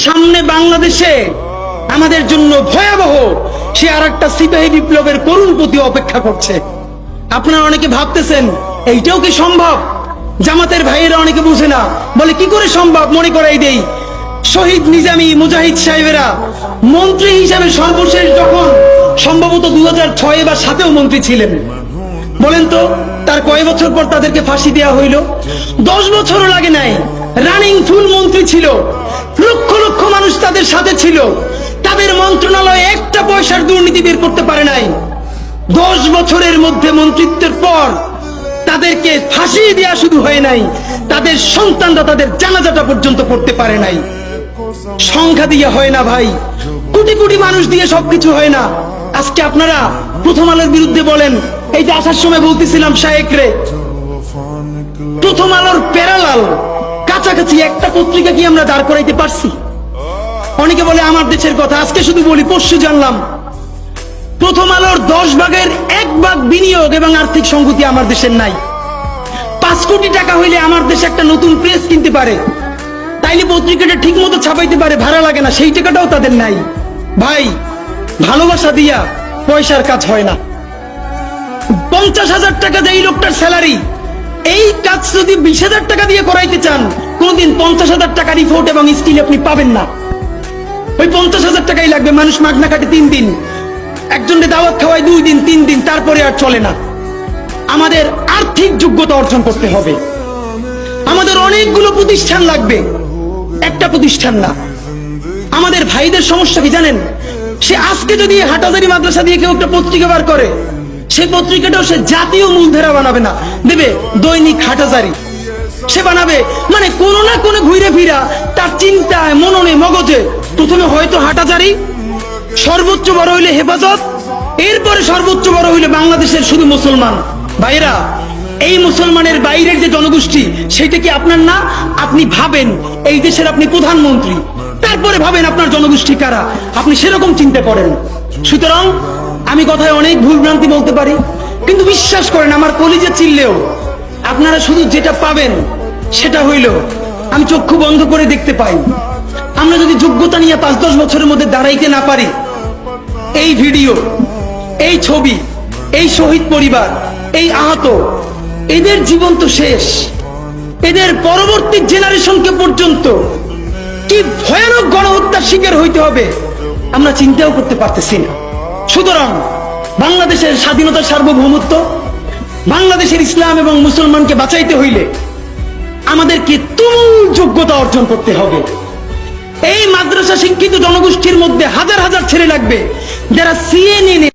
সামনে বাংলাদেশে আমাদের জন্য ভয়াবহ সে আরেকটা সিপাহী বিপ্লবের করুণ প্রতি অপেক্ষা করছে। আপনারা অনেকে ভাবতেছেন এইটাও কি সম্ভব? জামাতের ভাইয়েরা অনেকে বুঝে না, বলে কি করে সম্ভব? মনে করাই দেই, শহীদ নিজামী মুজাহিদ সাহেবেরা মন্ত্রী হিসাবে সর্বশেষ যখন সম্ভবত 2006 বা 2007-এও মন্ত্রী ছিলেন, বলেন তো তার কয় বছর পর তাদেরকে ফাঁসি দেওয়া হইল? 10 বছরও লাগে নাই। রানিং ফুল মন্ত্রী ছিল, লক্ষ লক্ষ মানুষ তাদের সাথে ছিল, তাদের মন্ত্রণালয়ে একটা পয়সার দুর্নীতি বের করতে পারে নাই। 10 বছরের মধ্যে মন্ত্রিত্বের পর তাদেরকে ফাঁসি দেওয়া শুধু হয় নাই, তাদের সন্তানরা তাদের জানাজাটা পর্যন্ত পড়তে পারে নাই। সংখ্যা দিয়ে হয় না ভাই, কোটি কোটি মানুষ দিয়ে সবকিছু হয় না। আজকে আপনারা প্রথম আলোর বিরুদ্ধে বলেন, এই যে আসার সময় বলতেছিলাম শায়েকরে, প্রথম আলোর প্যারালাল কাছাকাছি একটা পত্রিকা কি আমরা দাঁড় করাইতে পারছি? অনেকে বলে আমার দেশের কথা, আজকে শুধু বলি, পরশু জানলাম প্রথম আলোর 10 ভাগের 1 ভাগ বিনিয়োগ এবং আর্থিক সংগতি আমার দেশের নাই। 5 কোটি টাকা হইলে আমার দেশে একটা নতুন প্রেস কিনতে পারে, তাইলে পত্রিকাটা ঠিক মতো ছাপাইতে পারে, ভাড়া লাগে না, সেই টাকাটাও তাদের নাই। ভাই, ভালোবাসা দিয়া পয়সার কাজ হয় না। 50,000 টাকা দেয় লোকটার স্যালারি, এই কাজ যদি 20,000 টাকা দিয়ে করাইতে চান, কোনদিন 50,000 টাকা রিপোর্ট এবং স্কিল আপনি পাবেন না। ওই 50,000 টাকাই লাগবে। মানুষ মাগনা কাটে 3 দিন, একজনকে দাওয়াত খাওয়ায় 2 দিন 3 দিন, তারপরে আর চলে না। আমাদের আর্থিক যোগ্যতা অর্জন করতে হবে। আমাদের অনেকগুলো প্রতিষ্ঠান লাগবে, একটা প্রতিষ্ঠান না। আমাদের ভাইদের সমস্যা কি জানেন? সে আজকে যদি হাটাজারি মাদ্রাসা দিয়ে কেউ একটা পত্রিকা বার করে, সেই পত্রিকাটাও সে জাতীয় মূলধারা বানাবে না, দেবে দৈনিক হাটাজারি সে বানাবে। মানে কোনো না কোনো ঘুরে ফিরা তার চিন্তায়, মননে, মগজে প্রথমে হয়তো হাটাজারি, সর্বোচ্চ বড় হইলে হেফাজত, এরপরে সর্বোচ্চ বড় হইলে বাংলাদেশের শুধু মুসলমান। ভাইরা, এই মুসলমানের বাইরের যে জনগোষ্ঠী, সেটা কি আপনার না? আপনি ভাবেন এই দেশের আপনি প্রধানমন্ত্রী, তারপরে ভাবেন আপনার জনগোষ্ঠী কারা, আপনি সেরকম চিন্তা করেন। সুতরাং আমি কথায় অনেক ভুল ভ্রান্তি বলতে পারি, কিন্তু বিশ্বাস করেন আমার কলিজে চিল্লেও আপনারা শুধু যেটা পাবেন সেটা হইল আমি চক্ষু বন্ধ করে দেখতে পাই। আমরা যদি যোগ্যতা নিয়ে 5-10 বছরের মধ্যে দাঁড়াইতে না পারি, এই ভিডিও, এই ছবি, এই শহীদ পরিবার, এই আহত, এদের জীবন তো শেষ। এদের পরবর্তী জেনারেশনকে পর্যন্ত কি ভয়ানক গণহত্যার শিকার হইতে হবে আমরা চিন্তাও করতে পারতেছি না। সুতরাং বাংলাদেশের স্বাধীনতার সার্বভৌমত্ব, বাংলাদেশের ইসলাম এবং মুসলমানকে বাঁচাইতে হইলে আমাদেরকে তুমুল যোগ্যতা অর্জন করতে হবে। এই মাদ্রাসা শিক্ষিত জনগোষ্ঠীর মধ্যে হাজার হাজার ছেলে লাগবে যারা সিএনএ